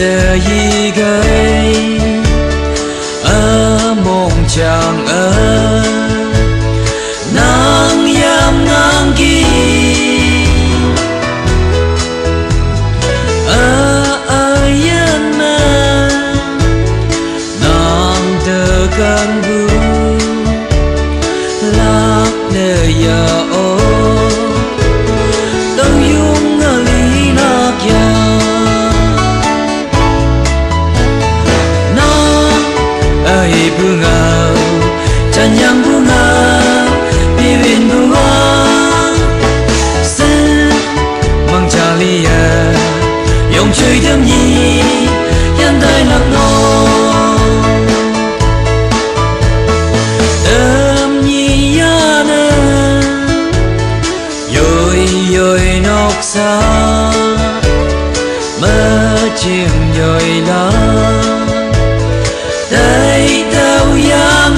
giờ gì gây ở mong chàng ở nang yam nang ki ở yên nang tơ can bu lạc nơi ya o đâu yung ali na kya ai bunga chanyang bunga bibin bunga sen mang chalia yong chơi đêm nhi yan dai lạc no đêm nhi ya ne yoi yoi nóc xa mơ chim yoi la đây đâu yang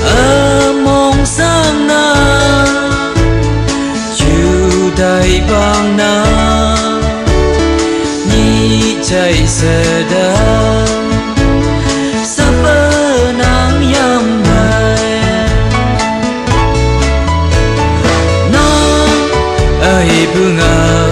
ở mong sang na chiều đầy băng na nhị chạy xe đá sắp bờ nắng yam này nó ai bunga